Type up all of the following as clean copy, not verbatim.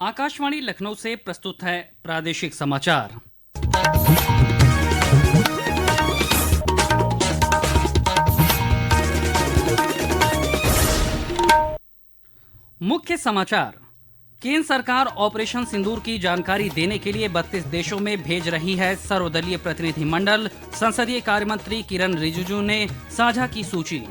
आकाशवाणी लखनऊ से प्रस्तुत है प्रादेशिक समाचार। मुख्य समाचार। केंद्र सरकार ऑपरेशन सिंदूर की जानकारी देने के लिए 32 देशों में भेज रही है सर्वदलीय प्रतिनिधिमंडल। संसदीय कार्य मंत्री किरण रिजिजू ने साझा की सूची।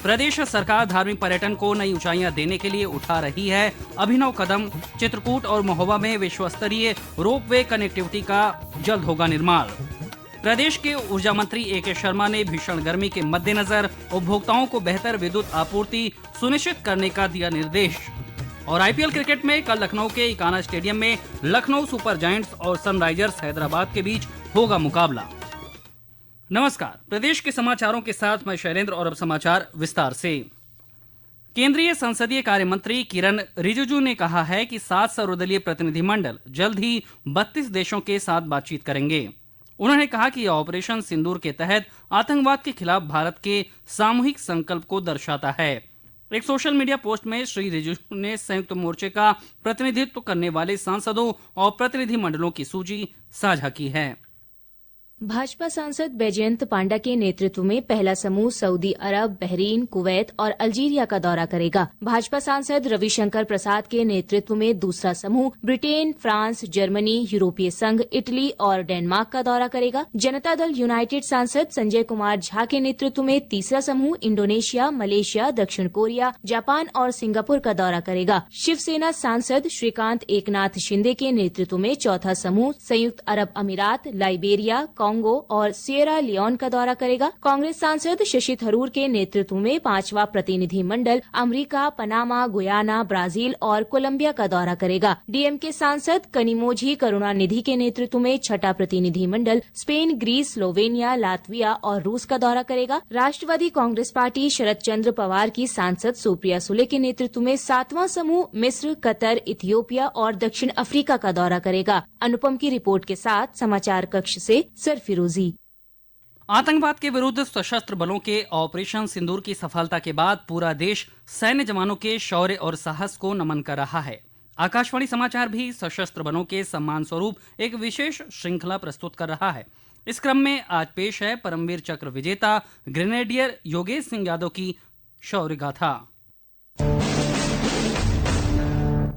प्रदेश सरकार धार्मिक पर्यटन को नई ऊंचाइयां देने के लिए उठा रही है अभिनव कदम। चित्रकूट और महोबा में विश्व स्तरीय रोपवे कनेक्टिविटी का जल्द होगा निर्माण। प्रदेश के ऊर्जा मंत्री ए.के. शर्मा ने भीषण गर्मी के मद्देनजर उपभोक्ताओं को बेहतर विद्युत आपूर्ति सुनिश्चित करने का दिया निर्देश। और आईपीएल क्रिकेट में कल लखनऊ के इकाना स्टेडियम में लखनऊ सुपर जायंट्स और सनराइजर्स हैदराबाद के बीच होगा मुकाबला। नमस्कार, प्रदेश के समाचारों के साथ मैं शैलेंद्र और अब समाचार विस्तार से। केंद्रीय संसदीय कार्य मंत्री किरण रिजिजू ने कहा है कि 7 सर्वदलीय प्रतिनिधिमंडल जल्द ही 32 देशों के साथ बातचीत करेंगे। उन्होंने कहा कि यह ऑपरेशन सिंदूर के तहत आतंकवाद के खिलाफ भारत के सामूहिक संकल्प को दर्शाता है। एक सोशल मीडिया पोस्ट में श्री रिजिजू ने संयुक्त मोर्चे का प्रतिनिधित्व करने वाले सांसदों और प्रतिनिधिमंडलों की सूची साझा की है। भाजपा सांसद बैजयंत पांडा के नेतृत्व में पहला समूह सऊदी अरब, बहरीन, कुवैत और अल्जीरिया का दौरा करेगा। भाजपा सांसद रविशंकर प्रसाद के नेतृत्व में दूसरा समूह ब्रिटेन, फ्रांस, जर्मनी, यूरोपीय संघ, इटली और डेनमार्क का दौरा करेगा। जनता दल यूनाइटेड सांसद संजय कुमार झा के नेतृत्व में तीसरा समूह इंडोनेशिया, मलेशिया, दक्षिण कोरिया, जापान और सिंगापुर का दौरा करेगा। शिवसेना सांसद श्रीकांत एकनाथ शिंदे के नेतृत्व में चौथा समूह संयुक्त अरब अमीरात, लाइबेरिया, कांगो और सिएरा लियोन का दौरा करेगा। कांग्रेस सांसद शशि थरूर के नेतृत्व में 5वां प्रतिनिधिमंडल अमेरिका, पनामा, गुयाना, ब्राजील और कोलंबिया का दौरा करेगा। डीएमके सांसद कनिमोझी करुणानिधि के नेतृत्व में 6ठा प्रतिनिधिमंडल स्पेन, ग्रीस, स्लोवेनिया, लातविया और रूस का दौरा करेगा। राष्ट्रवादी कांग्रेस पार्टी शरद चंद्र पवार की सांसद सुप्रिया सुले के नेतृत्व में 7वां समूह मिस्र, कतर, इथियोपिया और दक्षिण अफ्रीका का दौरा करेगा। अनुपम की रिपोर्ट के साथ समाचार कक्ष से फिरोजी। आतंकवाद के विरुद्ध सशस्त्र बलों के ऑपरेशन सिंदूर की सफलता के बाद पूरा देश सैन्य जवानों के शौर्य और साहस को नमन कर रहा है। आकाशवाणी समाचार भी सशस्त्र बलों के सम्मान स्वरूप एक विशेष श्रृंखला प्रस्तुत कर रहा है। इस क्रम में आज पेश है परमवीर चक्र विजेता ग्रेनेडियर योगेश सिंह यादव की शौर्य गाथा।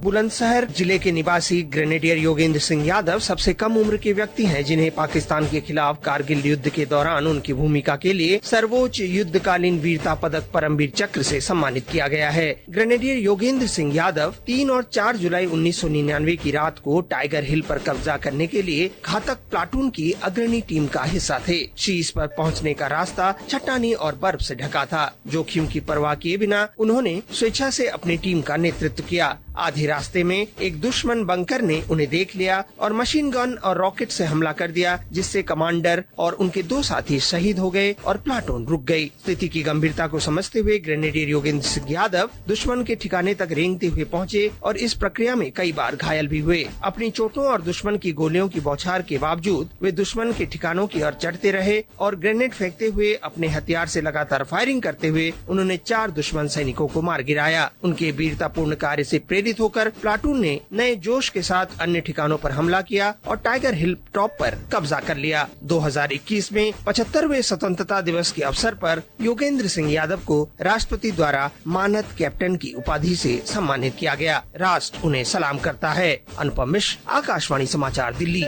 बुलंदशहर जिले के निवासी ग्रेनेडियर योगेंद्र सिंह यादव सबसे कम उम्र के व्यक्ति हैं जिन्हें पाकिस्तान के खिलाफ कारगिल युद्ध के दौरान उनकी भूमिका के लिए सर्वोच्च युद्धकालीन वीरता पदक परमवीर चक्र से सम्मानित किया गया है। ग्रेनेडियर योगेंद्र सिंह यादव 3 और 4 जुलाई 1999 की रात को टाइगर हिल पर कब्जा करने के लिए घातक प्लाटून की अग्रणी टीम का हिस्सा थे। शीर्ष पर पहुँचने का रास्ता चट्टानी और बर्फ से ढका था। जोखिम की परवाह किए बिना उन्होंने स्वेच्छा से अपनी टीम का नेतृत्व किया। आधे रास्ते में एक दुश्मन बंकर ने उन्हें देख लिया और मशीन गन और रॉकेट से हमला कर दिया, जिससे कमांडर और उनके 2 साथी शहीद हो गए और प्लाटून रुक गई। स्थिति की गंभीरता को समझते हुए ग्रेनेडियर योगेंद्र सिंह यादव दुश्मन के ठिकाने तक रेंगते हुए पहुंचे और इस प्रक्रिया में कई बार घायल भी हुए। अपनी चोटों और दुश्मन की गोलियों की बौछार के बावजूद वे दुश्मन के ठिकानों की ओर चढ़ते रहे और ग्रेनेड फेंकते हुए अपने हथियार से लगातार फायरिंग करते हुए उन्होंने 4 दुश्मन सैनिकों को मार गिराया। उनके वीरतापूर्ण कार्य से प्रेरित होकर प्लाटून ने नए जोश के साथ अन्य ठिकानों पर हमला किया और टाइगर हिल टॉप पर कब्जा कर लिया। 2021 में 75वें स्वतंत्रता दिवस के अवसर पर योगेंद्र सिंह यादव को राष्ट्रपति द्वारा मानद कैप्टन की उपाधि से सम्मानित किया गया। राष्ट्र उन्हें सलाम करता है। अनुपम मिश्र, आकाशवाणी समाचार, दिल्ली।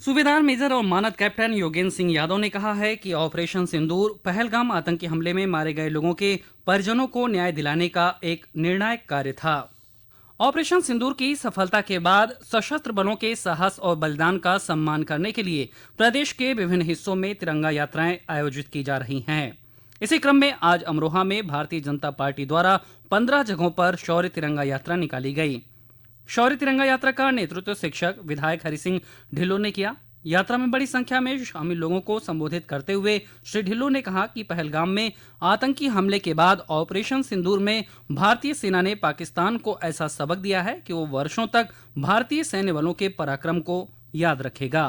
सूबेदार मेजर और मानद कैप्टन योगेंद्र सिंह यादव ने कहा है कि ऑपरेशन सिंदूर पहलगाम आतंकी हमले में मारे गए लोगों के परिजनों को न्याय दिलाने का एक निर्णायक कार्य था। ऑपरेशन सिंदूर की सफलता के बाद सशस्त्र बलों के साहस और बलिदान का सम्मान करने के लिए प्रदेश के विभिन्न हिस्सों में तिरंगा यात्राएं आयोजित की जा रही हैं। इसी क्रम में आज अमरोहा में भारतीय जनता पार्टी द्वारा 15 जगहों पर शौर्य तिरंगा यात्रा निकाली गई। शौर्य तिरंगा यात्रा का नेतृत्व शिक्षक विधायक हरि सिंह ढिल्लों ने किया। यात्रा में बड़ी संख्या में शामिल लोगों को संबोधित करते हुए श्री ढिल्लों ने कहा कि पहलगाम में आतंकी हमले के बाद ऑपरेशन सिंदूर में भारतीय सेना ने पाकिस्तान को ऐसा सबक दिया है कि वो वर्षों तक भारतीय सैन्य बलों के पराक्रम को याद रखेगा।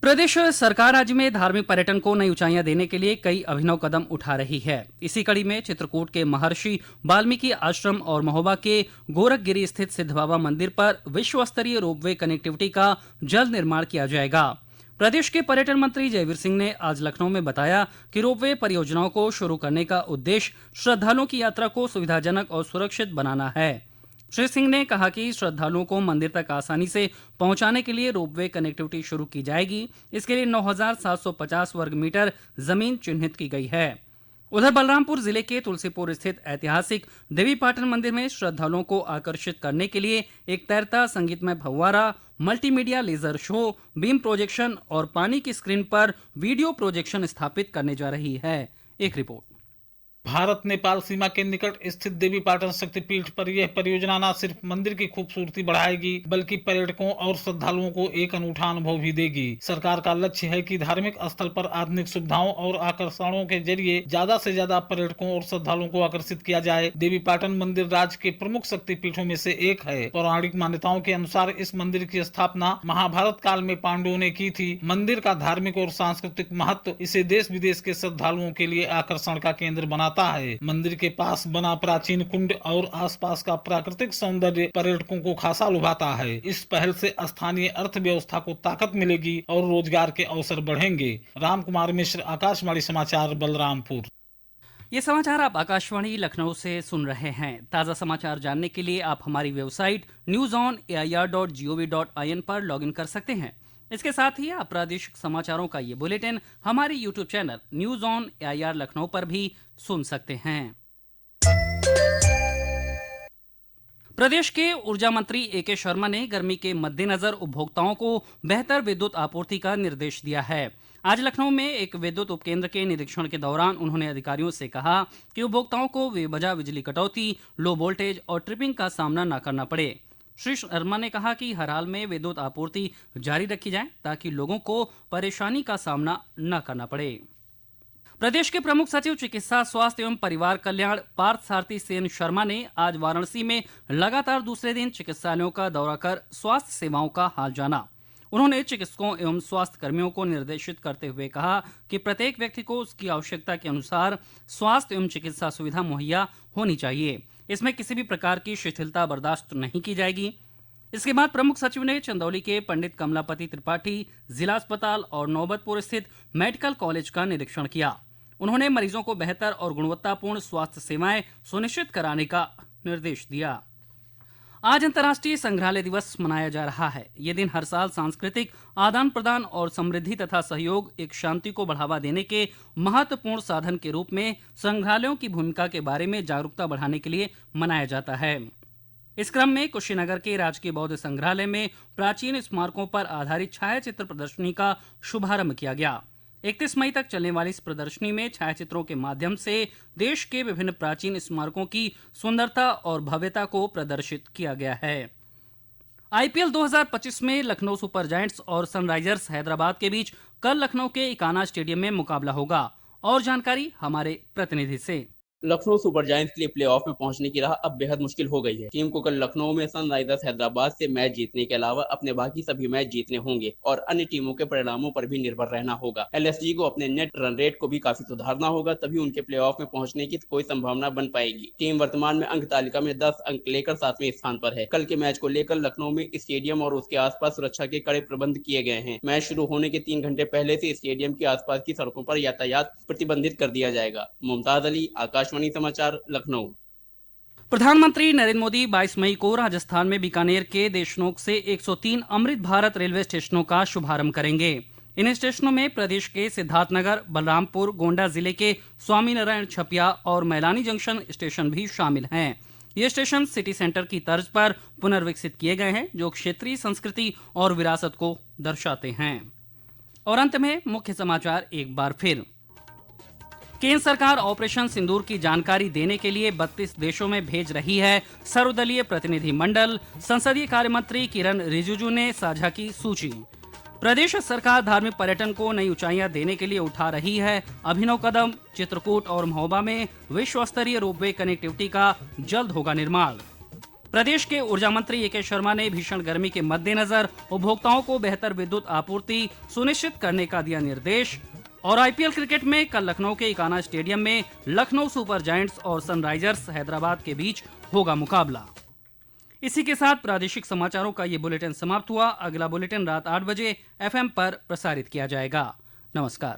प्रदेश सरकार राज्य में धार्मिक पर्यटन को नई ऊंचाइयां देने के लिए कई अभिनव कदम उठा रही है। इसी कड़ी में चित्रकूट के महर्षि वाल्मीकि आश्रम और महोबा के गोरखगिरी स्थित सिद्ध बाबा मंदिर पर विश्व स्तरीय रोपवे कनेक्टिविटी का जल्द निर्माण किया जाएगा। प्रदेश के पर्यटन मंत्री जयवीर सिंह ने आज लखनऊ में बताया कि रोपवे परियोजनाओं को शुरू करने का उद्देश्य श्रद्धालुओं की यात्रा को सुविधाजनक और सुरक्षित बनाना है। श्री सिंह ने कहा कि श्रद्धालुओं को मंदिर तक आसानी से पहुंचाने के लिए रोपवे कनेक्टिविटी शुरू की जाएगी। इसके लिए 9,750 वर्ग मीटर जमीन चिन्हित की गई है। उधर बलरामपुर जिले के तुलसीपुर स्थित ऐतिहासिक देवीपाटन मंदिर में श्रद्धालुओं को आकर्षित करने के लिए एक तैरता संगीतमय फव्वारा, multimedia laser show, beam projection और पानी की स्क्रीन पर वीडियो प्रोजेक्शन स्थापित करने जा रही है। एक रिपोर्ट। भारत नेपाल सीमा के निकट स्थित देवीपाटन शक्तिपीठ पर यह परियोजना न सिर्फ मंदिर की खूबसूरती बढ़ाएगी बल्कि पर्यटकों और श्रद्धालुओं को एक अनूठा अनुभव भी देगी। सरकार का लक्ष्य है कि धार्मिक स्थल पर आधुनिक सुविधाओं और आकर्षणों के जरिए ज्यादा से ज्यादा पर्यटकों और श्रद्धालुओं को आकर्षित किया जाए। देवीपाटन मंदिर राज्य के प्रमुख शक्तिपीठों में से एक है। पौराणिक मान्यताओं के अनुसार इस मंदिर की स्थापना महाभारत काल में पांडवों ने की थी। मंदिर का धार्मिक और सांस्कृतिक महत्व इसे देश विदेश के श्रद्धालुओं के लिए आकर्षण का केंद्र बनाता है। मंदिर के पास बना प्राचीन कुंड और आसपास का प्राकृतिक सौंदर्य पर्यटकों को खासा लुभाता है। इस पहल से स्थानीय अर्थव्यवस्था को ताकत मिलेगी और रोजगार के अवसर बढ़ेंगे। राम कुमार मिश्र, आकाशवाणी समाचार, बलरामपुर। ये समाचार आप आकाशवाणी लखनऊ से सुन रहे हैं। ताज़ा समाचार जानने के लिए आप हमारी वेबसाइट newsonair.gov.in पर लॉगिन कर सकते हैं। इसके साथ ही आप प्रादेशिक समाचारों का ये बुलेटिन हमारे YouTube channel news on AIR Lucknow पर भी सुन सकते हैं। प्रदेश के ऊर्जा मंत्री ए.के. शर्मा ने गर्मी के मद्देनजर उपभोक्ताओं को बेहतर विद्युत आपूर्ति का निर्देश दिया है। आज लखनऊ में एक विद्युत उपकेंद्र के निरीक्षण के दौरान उन्होंने अधिकारियों से कहा कि उपभोक्ताओं को बेवजह बिजली कटौती, लो वोल्टेज और ट्रिपिंग का सामना न करना पड़े। श्री शर्मा ने कहा कि हर हाल में विद्युत आपूर्ति जारी रखी जाए ताकि लोगों को परेशानी का सामना न करना पड़े। प्रदेश के प्रमुख सचिव चिकित्सा, स्वास्थ्य एवं परिवार कल्याण पार्थ सारथी सेन शर्मा ने आज वाराणसी में लगातार दूसरे दिन चिकित्सालयों का दौरा कर स्वास्थ्य सेवाओं का हाल जाना। उन्होंने चिकित्सकों एवं स्वास्थ्य कर्मियों को निर्देशित करते हुए कहा कि प्रत्येक व्यक्ति को उसकी आवश्यकता के अनुसार स्वास्थ्य एवं चिकित्सा सुविधा मुहैया होनी चाहिए। इसमें किसी भी प्रकार की शिथिलता बर्दाश्त नहीं की जाएगी। इसके बाद प्रमुख सचिव ने चंदौली के पंडित कमलापति त्रिपाठी जिला अस्पताल और नौबतपुर स्थित मेडिकल कॉलेज का निरीक्षण किया। उन्होंने मरीजों को बेहतर और गुणवत्तापूर्ण स्वास्थ्य सेवाएं सुनिश्चित कराने का निर्देश दिया। आज अंतर्राष्ट्रीय संग्रहालय दिवस मनाया जा रहा है। ये दिन हर साल सांस्कृतिक आदान प्रदान और समृद्धि तथा सहयोग, एक शांति को बढ़ावा देने के महत्वपूर्ण साधन के रूप में संग्रहालयों की भूमिका के बारे में जागरूकता बढ़ाने के लिए मनाया जाता है। इस क्रम में कुशीनगर के राजकीय बौद्ध संग्रहालय में प्राचीन स्मारकों पर आधारित छायाचित्र प्रदर्शनी का शुभारंभ किया गया। 31 मई तक चलने वाली इस प्रदर्शनी में छायाचित्रों के माध्यम से देश के विभिन्न प्राचीन स्मारकों की सुंदरता और भव्यता को प्रदर्शित किया गया है। आईपीएल 2025 में लखनऊ सुपर जायंट्स और सनराइजर्स हैदराबाद के बीच कल लखनऊ के इकाना स्टेडियम में मुकाबला होगा। और जानकारी हमारे प्रतिनिधि से। लखनऊ सुपर जायंट्स के लिए प्लेऑफ में पहुंचने की राह अब बेहद मुश्किल हो गई है। टीम को कल लखनऊ में सनराइजर्स हैदराबाद से मैच जीतने के अलावा अपने बाकी सभी मैच जीतने होंगे और अन्य टीमों के परिणामों पर भी निर्भर रहना होगा। एलएसजी को अपने नेट रन रेट को भी काफी सुधारना होगा, तभी उनके प्लेऑफ में पहुंचने की कोई संभावना बन पाएगी। टीम वर्तमान में अंक तालिका में 10 अंक लेकर 7वें स्थान पर है। कल के मैच को लेकर लखनऊ में स्टेडियम और उसके आसपास सुरक्षा के कड़े प्रबंध किए गए हैं। मैच शुरू होने के 3 घंटे पहले से स्टेडियम के आसपास की सड़कों पर यातायात प्रतिबंधित कर दिया जाएगा। मुमताज अली, आकाशवाणी समाचार, लखनऊ। प्रधानमंत्री नरेंद्र मोदी 22 मई को राजस्थान में बीकानेर के देशनोक से 103 अमृत भारत रेलवे स्टेशनों का शुभारंभ करेंगे। इन स्टेशनों में प्रदेश के सिद्धार्थनगर, बलरामपुर, गोंडा जिले के स्वामीनारायण छपिया और मैलानी जंक्शन स्टेशन भी शामिल हैं। ये स्टेशन सिटी सेंटर की तर्ज पर पुनर्विकसित किए गए हैं, जो क्षेत्रीय संस्कृति और विरासत को दर्शाते हैं। और अंत में मुख्य समाचार एक बार फिर। केंद्र सरकार ऑपरेशन सिंदूर की जानकारी देने के लिए 32 देशों में भेज रही है सर्वदलीय प्रतिनिधि मंडल। संसदीय कार्य मंत्री किरण रिजिजू ने साझा की सूची। प्रदेश सरकार धार्मिक पर्यटन को नई ऊंचाइयां देने के लिए उठा रही है अभिनव कदम। चित्रकूट और महोबा में विश्व स्तरीय रोपवे कनेक्टिविटी का जल्द होगा निर्माण। प्रदेश के ऊर्जा मंत्री ए.के. शर्मा ने भीषण गर्मी के मद्देनजर उपभोक्ताओं को बेहतर विद्युत आपूर्ति सुनिश्चित करने का दिया निर्देश। और आईपीएल क्रिकेट में कल लखनऊ के इकाना स्टेडियम में लखनऊ सुपर जायंट्स और सनराइजर्स हैदराबाद के बीच होगा मुकाबला। इसी के साथ प्रादेशिक समाचारों का ये बुलेटिन समाप्त हुआ। अगला बुलेटिन रात 8 बजे एफएम पर प्रसारित किया जाएगा। नमस्कार।